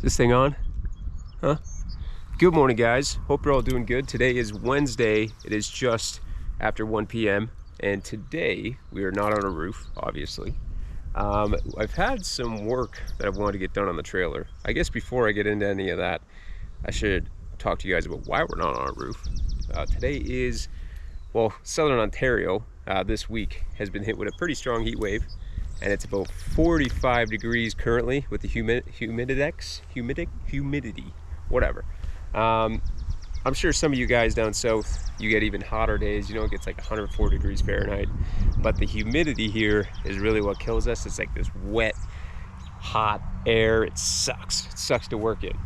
This thing on? Huh? Good morning, guys. Hope you're all doing good. Today is Wednesday. It is just after 1 p.m. and today we are not on a roof, obviously. I've had some work that I've wanted to get done on the trailer. I guess before I get into any of that, I should talk to you guys about why we're not on a roof. Today is, well, Southern Ontario this week has been hit with a pretty strong heat wave, and it's about 45 degrees currently with the humidity, whatever. I'm sure some of you guys down south, you get even hotter days, you know, it gets like 104 degrees Fahrenheit, but the humidity here is really what kills us. It's like this wet, hot air. It sucks to work in.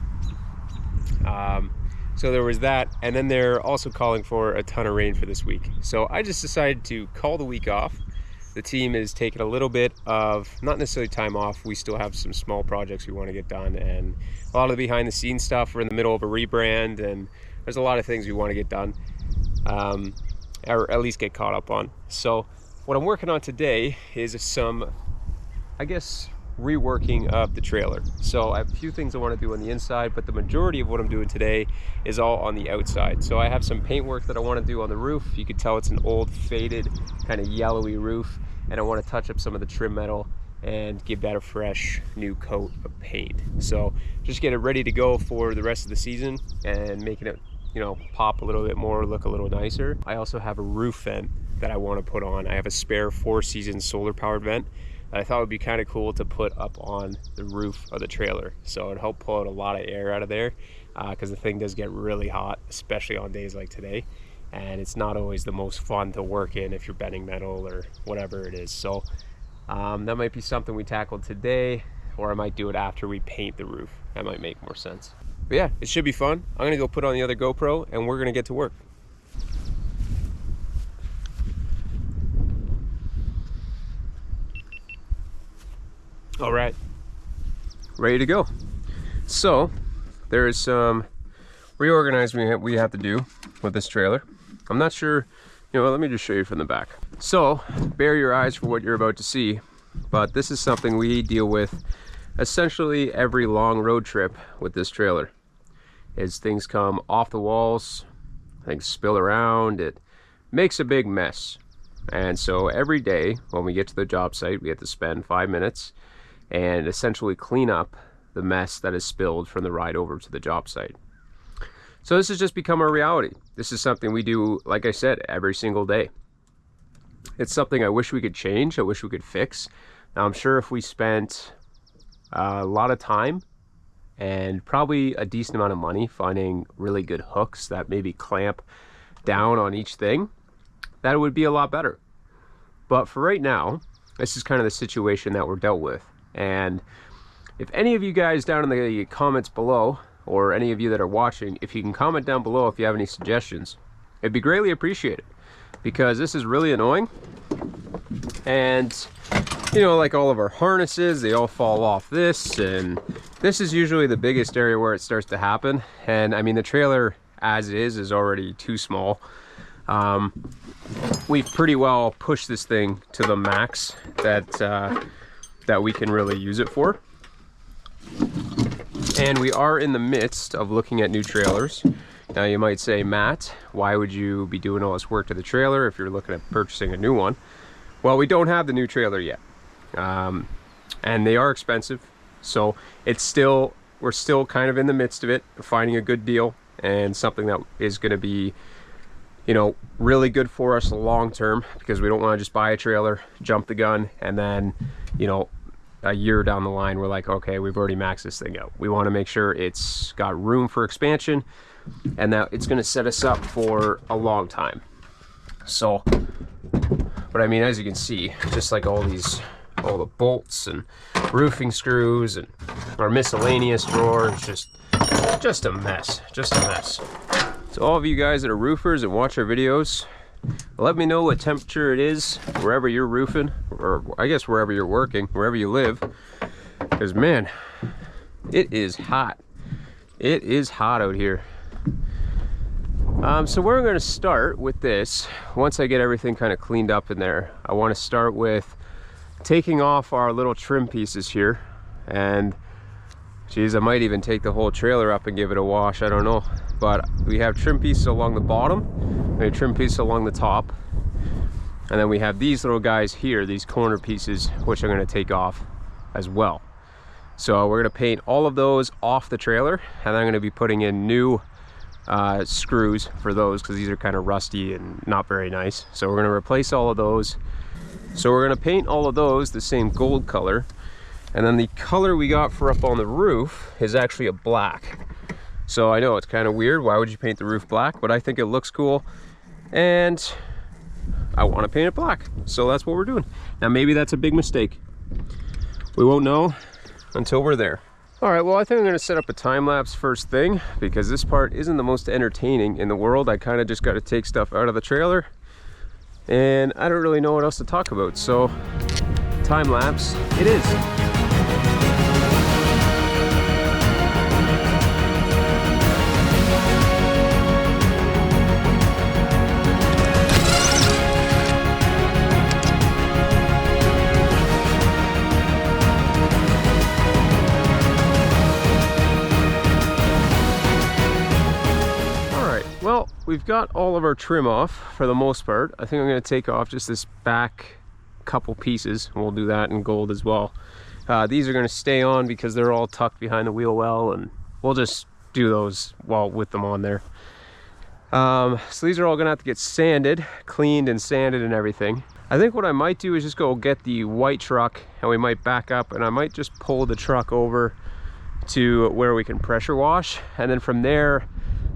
So there was that, and then they're also calling for a ton of rain for this week. So I just decided to call the week off. The team is taking a little bit of, not necessarily time off, we still have some small projects we want to get done, and a lot of the behind the scenes stuff. We're in the middle of a rebrand, and there's a lot of things we want to get done, or at least get caught up on. So what I'm working on today is some, I guess, reworking of the trailer. So I have a few things I want to do on the inside, but the majority of what I'm doing today is all on the outside. So I have some paint work that I want to do on the roof. You can tell it's an old, faded, kind of yellowy roof, and I want to touch up some of the trim metal and give that a fresh new coat of paint. So just get it ready to go for the rest of the season and making it, you know, pop a little bit more, look a little nicer. I also have a roof vent that I want to put on. I have a spare 4-season solar powered vent that I thought would be kind of cool to put up on the roof of the trailer. So it'd help pull out a lot of air out of there, because the thing does get really hot, especially on days like today. And it's not always the most fun to work in if you're bending metal or whatever it is. So that might be something we tackle today, or I might do it after we paint the roof. That might make more sense. But yeah, it should be fun. I'm gonna go put on the other GoPro and we're gonna get to work. All right, ready to go. So there is some reorganizing we have to do with this trailer. I'm not sure, you know, let me just show you from the back. So bear your eyes for what you're about to see, but this is something we deal with essentially every long road trip with this trailer. As things come off the walls, things spill around, it makes a big mess. And so every day when we get to the job site, we have to spend 5 minutes and essentially clean up the mess that is spilled from the ride over to the job site. So this has just become a reality. This is something we do, like I said, every single day. It's something I wish we could change, I wish we could fix. Now I'm sure if we spent a lot of time and probably a decent amount of money finding really good hooks that maybe clamp down on each thing, that would be a lot better. But for right now, this is kind of the situation that we're dealt with. And if any of you guys down in the comments below, or any of you that are watching, if you can comment down below if you have any suggestions, it'd be greatly appreciated, because this is really annoying. And you know, like all of our harnesses, they all fall off this, and this is usually the biggest area where it starts to happen. And I mean, the trailer as is already too small. We've pretty well pushed this thing to the max that we can really use it for. And we are in the midst of looking at new trailers. Now you might say, Matt, why would you be doing all this work to the trailer if you're looking at purchasing a new one? Well, we don't have the new trailer yet. And they are expensive. So we're still kind of in the midst of it, finding a good deal and something that is gonna be, you know, really good for us long term, because we don't want to just buy a trailer, jump the gun, and then, you know, a year down the line we're like, okay, we've already maxed this thing out. We want to make sure it's got room for expansion and that it's going to set us up for a long time. So, but I mean, as you can see, just like all the bolts and roofing screws and our miscellaneous drawer, it's just a mess, So all of you guys that are roofers and watch our videos, let me know what temperature it is wherever you're roofing, or I guess wherever you're working, wherever you live, because man, it is hot. It is hot out here. So we're going to start with this. Once I get everything kind of cleaned up in there, I want to start with taking off our little trim pieces here and Geez, I might even take the whole trailer up and give it a wash, I don't know. But we have trim pieces along the bottom, we have trim pieces along the top, and then we have these little guys here, these corner pieces, which I'm gonna take off as well. So we're gonna paint all of those off the trailer, and I'm gonna be putting in new screws for those, because these are kind of rusty and not very nice. So we're gonna replace all of those. So we're gonna paint all of those the same gold color. And then the color we got for up on the roof is actually a black. So I know it's kind of weird, why would you paint the roof black? But I think it looks cool, and I want to paint it black. So that's what we're doing. Now maybe that's a big mistake. We won't know until we're there. All right, well, I think I'm gonna set up a time lapse first thing, because this part isn't the most entertaining in the world. I kind of just got to take stuff out of the trailer, and I don't really know what else to talk about. So time lapse it is. Well, we've got all of our trim off for the most part. I think I'm going to take off just this back couple pieces, and we'll do that in gold as well. These are going to stay on because they're all tucked behind the wheel well, and we'll just do those with them on there. So these are all going to have to get sanded, cleaned and sanded and everything. I think what I might do is just go get the white truck, and we might back up, and I might just pull the truck over to where we can pressure wash, and then from there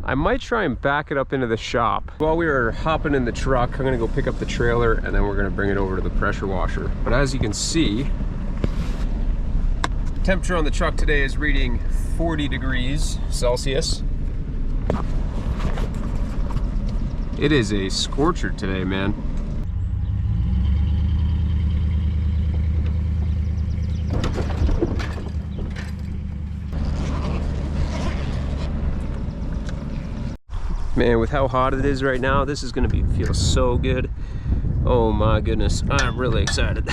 I might try and back it up into the shop. While we were hopping in the truck, I'm gonna go pick up the trailer, and then we're gonna bring it over to the pressure washer. But as you can see, temperature on the truck today is reading 40 degrees Celsius. It is a scorcher today, man. Man, with how hot it is right now, this is gonna feel so good. Oh my goodness, I'm really excited.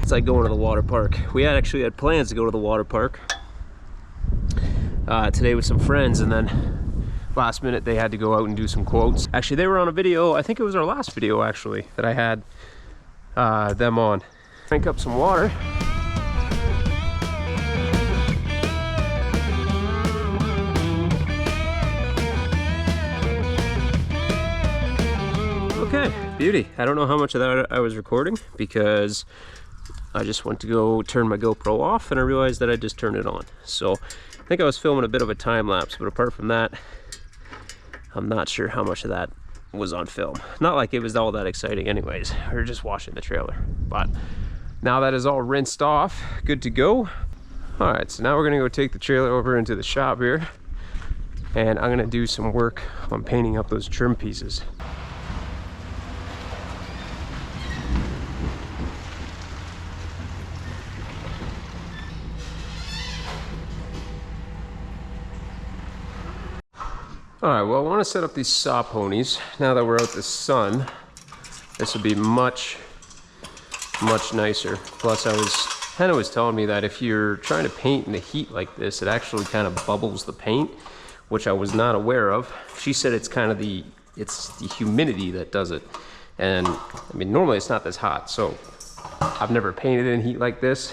It's like going to the water park. We actually had plans to go to the water park today with some friends, and then last minute they had to go out and do some quotes. Actually, they were on a video, I think it was our last video actually, that I had them on. Crank up some water. Okay, beauty. I don't know how much of that I was recording, because I just went to go turn my GoPro off and I realized that I just turned it on. So I think I was filming a bit of a time lapse, but apart from that, I'm not sure how much of that was on film. Not like it was all that exciting anyways. We were just washing the trailer. But now that is all rinsed off, good to go. All right, so now we're gonna go take the trailer over into the shop here, and I'm gonna do some work on painting up those trim pieces. All right, well, I want to set up these saw ponies. Now that we're out the sun, this would be much nicer. Plus, Hannah was telling me that if you're trying to paint in the heat like this, it actually kind of bubbles the paint, which I was not aware of. She said it's kind of the humidity that does it. And I mean, normally it's not this hot, so I've never painted in heat like this.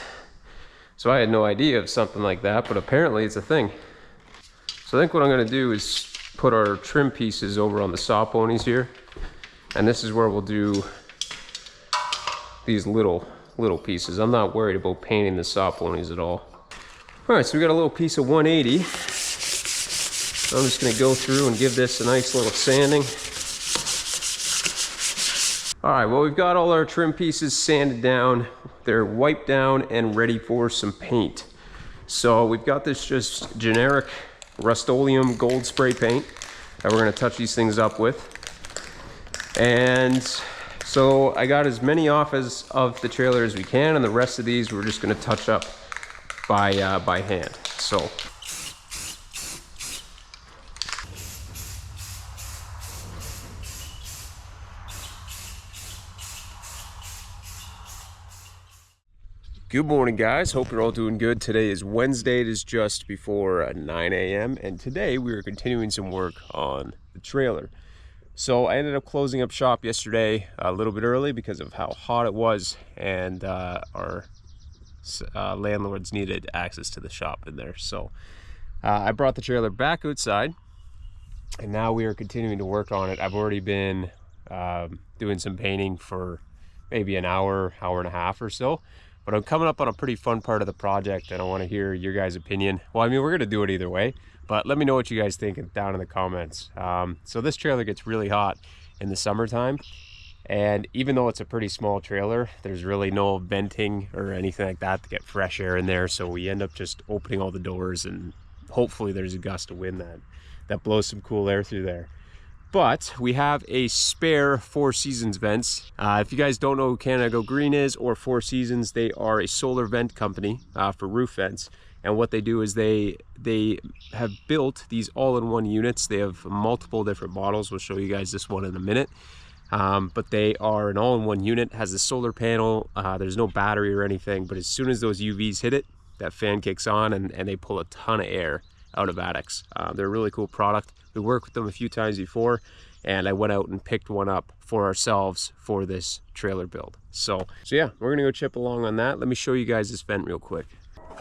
So I had no idea of something like that, but apparently it's a thing. So I think what I'm gonna do is put our trim pieces over on the saw ponies here, and this is where we'll do these little pieces. I'm not worried about painting the saw ponies at all. All right, so we got a little piece of 180. So I'm just gonna go through and give this a nice little sanding. All right, well, we've got all our trim pieces sanded down. They're wiped down and ready for some paint. So we've got this just generic Rust-Oleum gold spray paint that we're going to touch these things up with. And so I got as many off of the trailer as we can, and the rest of these we're just going to touch up by hand. So Good morning, guys. Hope you're all doing good. Today is Wednesday. It is just before 9 a.m. and today we are continuing some work on the trailer. So I ended up closing up shop yesterday a little bit early because of how hot it was, and our landlords needed access to the shop in there. So I brought the trailer back outside, and now we are continuing to work on it. I've already been doing some painting for maybe an hour and a half or so. But I'm coming up on a pretty fun part of the project, and I want to hear your guys' opinion. Well, I mean, we're going to do it either way, but let me know what you guys think down in the comments. So this trailer gets really hot in the summertime, and even though it's a pretty small trailer, there's really no venting or anything like that to get fresh air in there. So we end up just opening all the doors, and hopefully there's a gust of wind that blows some cool air through there. But we have a spare Four Seasons vents. If you guys don't know who Canada Go Green is or Four Seasons, they are a solar vent company for roof vents. And what they do is they have built these all-in-one units. They have multiple different models. We'll show you guys this one in a minute. But they are an all-in-one unit, has a solar panel. There's no battery or anything, but as soon as those UVs hit it, that fan kicks on and they pull a ton of air out of attics. They're a really cool product. We worked with them a few times before, and I went out and picked one up for ourselves for this trailer build. So yeah, we're gonna go chip along on that. Let me show you guys this vent real quick.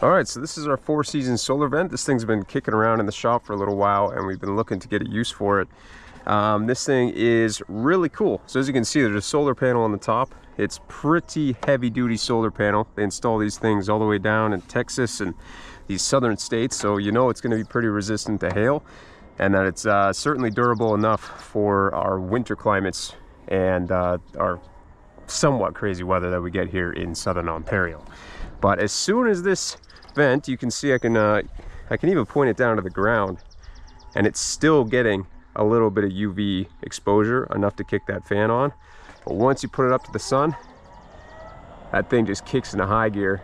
All right, so this is our Four Seasons solar vent. This thing's been kicking around in the shop for a little while, and we've been looking to get a use for it. This thing is really cool. So as you can see, there's a solar panel on the top. It's pretty heavy duty solar panel. They install these things all the way down in Texas and these southern states, so you know it's going to be pretty resistant to hail, and that it's certainly durable enough for our winter climates and our somewhat crazy weather that we get here in southern Ontario. But as soon as this vent, you can see I can even point it down to the ground, and it's still getting a little bit of UV exposure, enough to kick that fan on. But once you put it up to the sun, that thing just kicks into high gear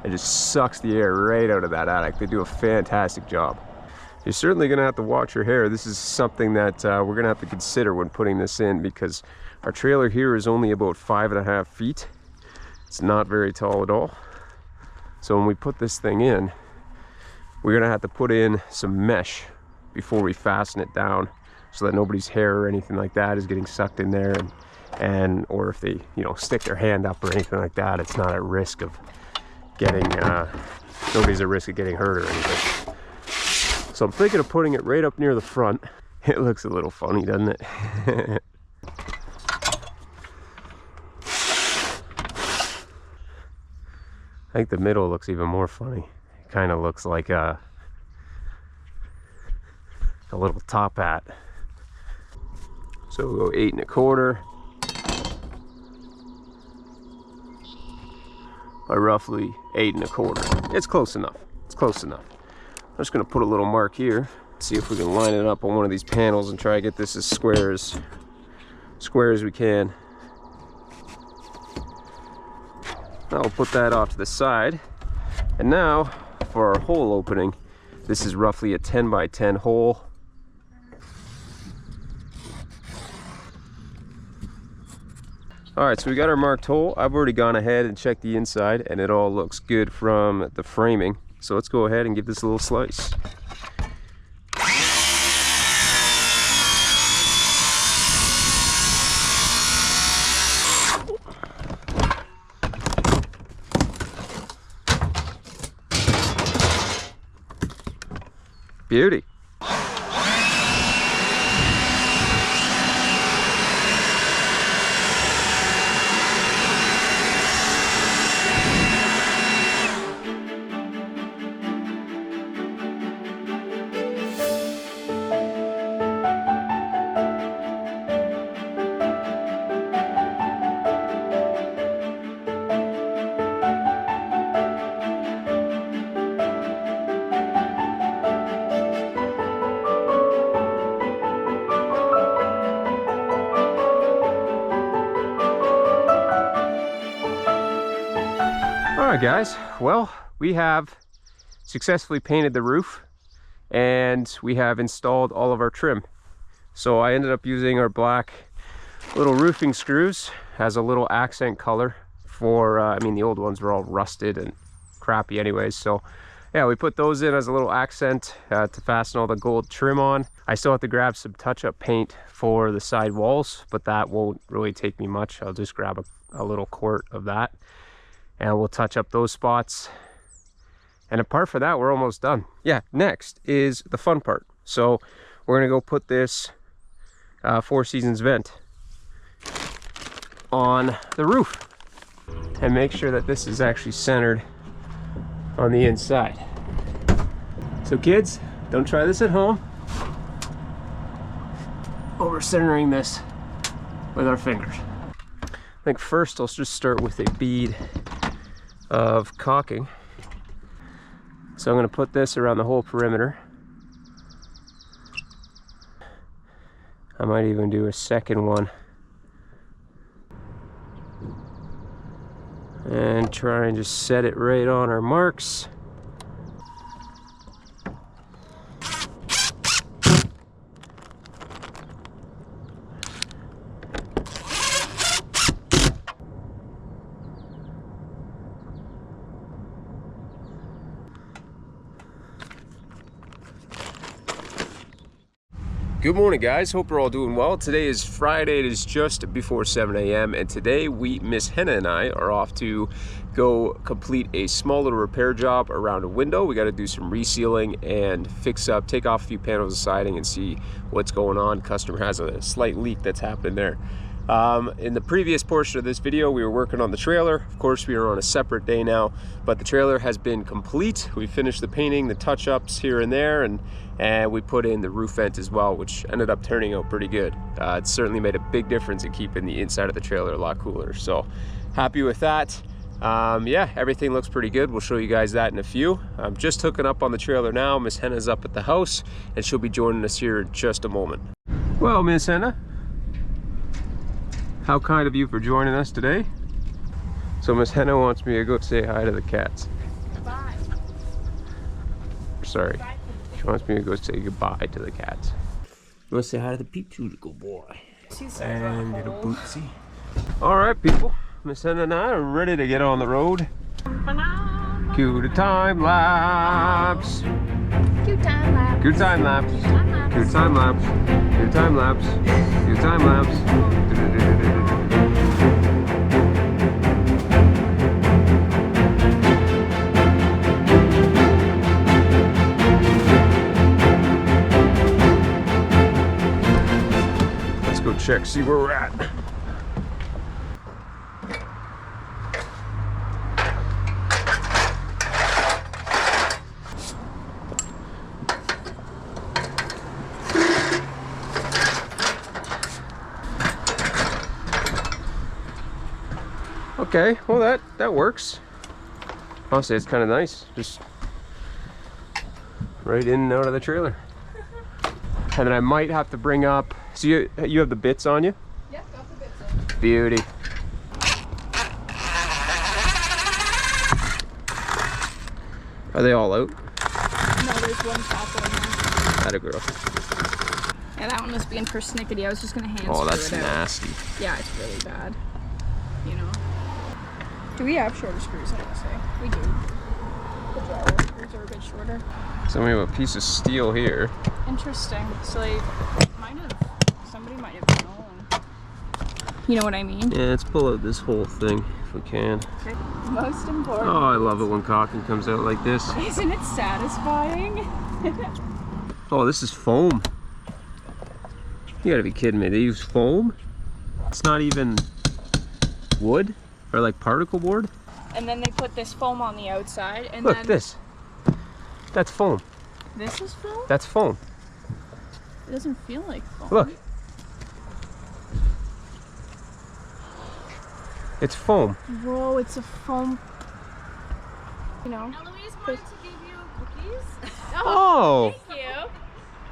and just sucks the air right out of that attic. They do a fantastic job. You're certainly gonna have to watch your hair. This is something that we're gonna have to consider when putting this in, because our trailer here is only about 5.5 feet. It's not very tall at all. So when we put this thing in, we're gonna have to put in some mesh before we fasten it down, so that nobody's hair or anything like that is getting sucked in there, and or if they, you know, stick their hand up or anything like that, it's not at risk of getting nobody's at risk of getting hurt or anything. So I'm thinking of putting it right up near the front. It looks a little funny, doesn't it? I think the middle looks even more funny. It kind of looks like a little top hat. So we'll go 8 1/4 by roughly 8 1/4. It's close enough. It's close enough. I'm just gonna put a little mark here. See if we can line it up on one of these panels and try to get this as square as we can. I'll put that off to the side. And now for our hole opening, this is roughly a 10 by 10 hole. All right, so we got our marked hole. I've already gone ahead and checked the inside, and it all looks good from the framing. So let's go ahead and give this a little slice. Beauty. Alright guys, well, we have successfully painted the roof and we have installed all of our trim. So I ended up using our black little roofing screws as a little accent color for, I mean, the old ones were all rusted and crappy anyways. So yeah, we put those in as a little accent to fasten all the gold trim on. I still have to grab some touch-up paint for the side walls, but that won't really take me much. I'll just grab a little quart of that and we'll touch up those spots. And apart from that, we're almost done. Yeah, next is the fun part. So we're gonna go put this Four Seasons vent on the roof and make sure that this is actually centered on the inside. So kids, don't try this at home. Over centering this with our fingers. I think first I'll just start with a bead of caulking. So I'm going to put this around the whole perimeter. I might even do a second one. And try and just set it right on our marks. Good morning, guys. Hope we're all doing well. Today is Friday. It is just before 7 a.m. and today Miss Henna and I are off to go complete a small little repair job around a window. We got to do some resealing and fix up, take off a few panels of siding and see what's going on. Customer has a slight leak that's happening there. In the previous portion of this video, we were working on the trailer. Of course, we are on a separate day now, but the trailer has been complete. We finished the painting, the touch-ups here and there, and we put in the roof vent as well, which ended up turning out pretty good. It certainly made a big difference in keeping the inside of the trailer a lot cooler. So happy with that. Yeah, everything looks pretty good. We'll show you guys that in a few. I'm just hooking up on the trailer now. Miss Henna's up at the house and she'll be joining us here in just a moment. Well, Miss Henna, how kind of you for joining us today. So Miss Henna wants me to go say hi to the cats. Goodbye. Sorry. Goodbye. She wants me to go say goodbye to the cats. You want to say hi to the peep shoe, good boy. And little Bootsy. All right, people. Miss Henna and I are ready to get on the road. Cue the time lapse. Cue time lapse. Cue time lapse. Cue time lapse. Cue time lapse. Cue time lapse. Let's go check, see where we're at. Okay, well that works. Honestly, it's kind of nice. Just right in and out of the trailer. And then I might have to bring up, so you have the bits on you? Yep, got the bits in. Beauty. Are they all out? No, there's one top on there. Atta girl. Yeah, that one was being persnickety. I was just gonna hand Oh, screw that's it out. nasty. Yeah, it's really bad. You know. Do we have shorter screws? I want to say we do. The drywall screws are a bit shorter. So we have a piece of steel here. Interesting. So somebody might have known. You know what I mean? Yeah, let's pull out this whole thing if we can. Okay. Most important. Oh, I love it when caulking comes out like this. Isn't it satisfying? Oh, this is foam. You gotta be kidding me. They use foam? It's not even wood or like particle board? And then they put this foam on the outside and Look, then this. That's foam. This is foam? That's foam. It doesn't feel like foam. Look. It's foam. Whoa, it's a foam. You know. Eloise wanted to give you cookies. Oh, Thank you.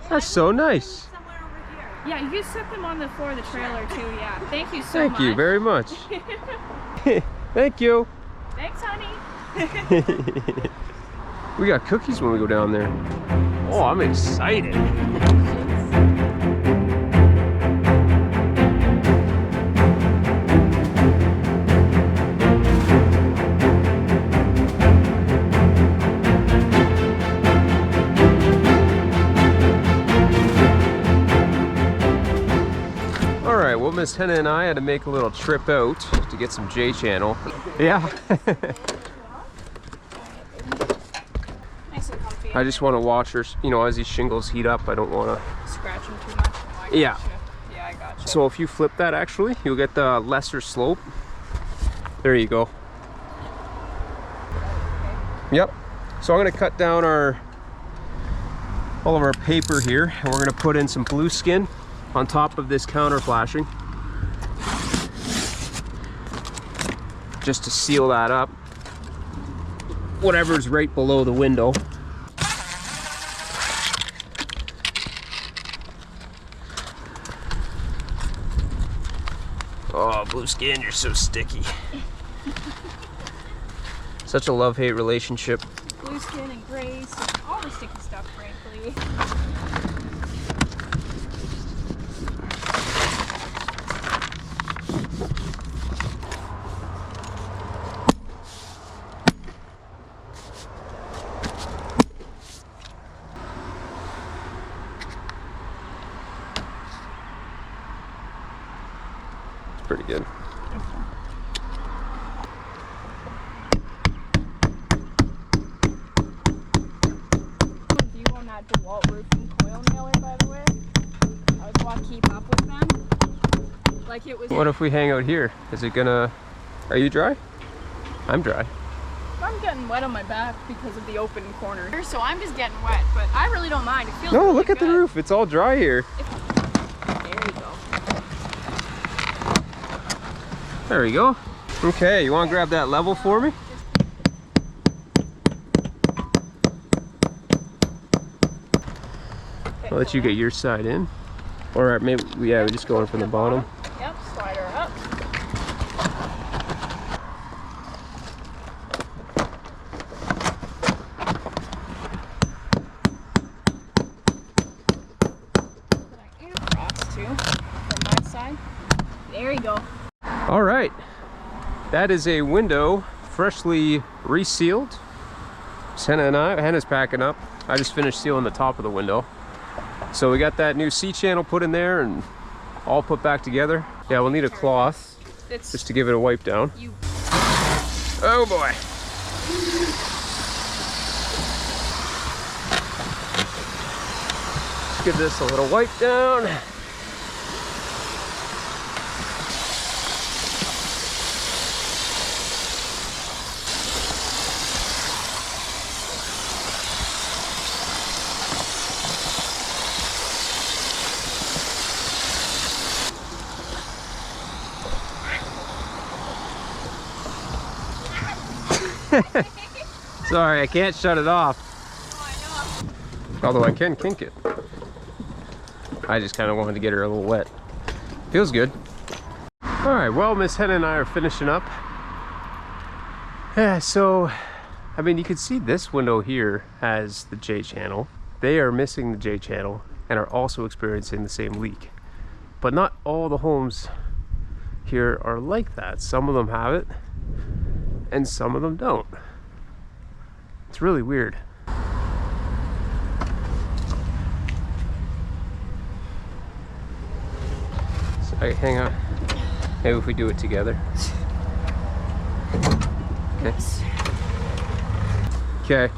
that's so nice. Somewhere over here. Yeah, you set them on the floor of the trailer too, yeah. Thank you so Thank much. you very much. Thank you. Thanks, honey. We got cookies when we go down there. Oh, I'm excited. Miss Henna and I had to make a little trip out to get some J-channel. Yeah. Nice and comfy. I just want to watch her, you know, as these shingles heat up. I don't want to Scratch them too much. Oh, I Yeah. gotcha. Yeah, I got you. So if you flip that, actually, you'll get the lesser slope. There you go. Yep. So I'm going to cut down all of our paper here, and we're going to put in some blue skin on top of this counter flashing, just to seal that up. Whatever's right below the window. Oh, blue skin, you're so sticky. Such a love-hate relationship. Blue skin and grace and all the sticky stuff, frankly. It's pretty good. View on that DeWalt roofing coil nailer, by the way. I was want to keep up with them. Like it was. What if we hang out here? Is it gonna... Are you dry? I'm dry. I'm getting wet on my back because of the open corner. So I'm just getting wet, but I really don't mind. It feels No, really look at the good. roof. It's all dry here. There you go. There we go. Okay, you want to grab that level for me? I'll let you get your side in. Or maybe, yeah, we're just going from the bottom. Yep, slide her up. And across too, from my side. There you go. All right. That is a window freshly resealed. Hannah's packing up. I just finished sealing the top of the window. So we got that new C-channel put in there and all put back together. Yeah, we'll need a cloth It's just to give it a wipe down. you. Oh boy. Let's give this a little wipe down. Sorry, I can't shut it off. Although I can kink it. I just kind of wanted to get her a little wet. Feels good. All right, well, Miss Henna and I are finishing up. Yeah, so, I mean, you can see this window here has the J channel. They are missing the J channel and are also experiencing the same leak. But not all the homes here are like that. Some of them have it and some of them don't. It's really weird. So, hang on. Maybe if we do it together. Okay. Okay.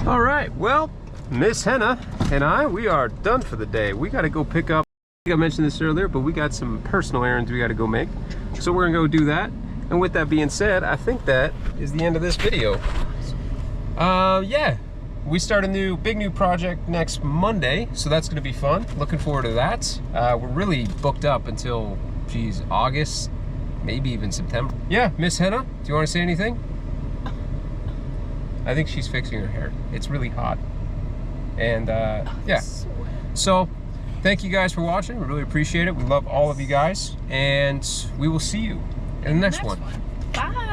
All right, well, Miss Henna and we are done for the day. We got to go pick up, I think I mentioned this earlier, but we got some personal errands we got to go make. So we're gonna go do that. And with that being said, I think that is the end of this video. Yeah, we start a big new project next Monday, so that's gonna be fun. Looking forward to that. We're really booked up until, geez, August, maybe even September. Yeah, Miss Henna, do you want to say anything? I think she's fixing her hair. It's really hot. And yeah, so thank you guys for watching. We really appreciate it. We love all of you guys, and we will see you in the next one. Bye.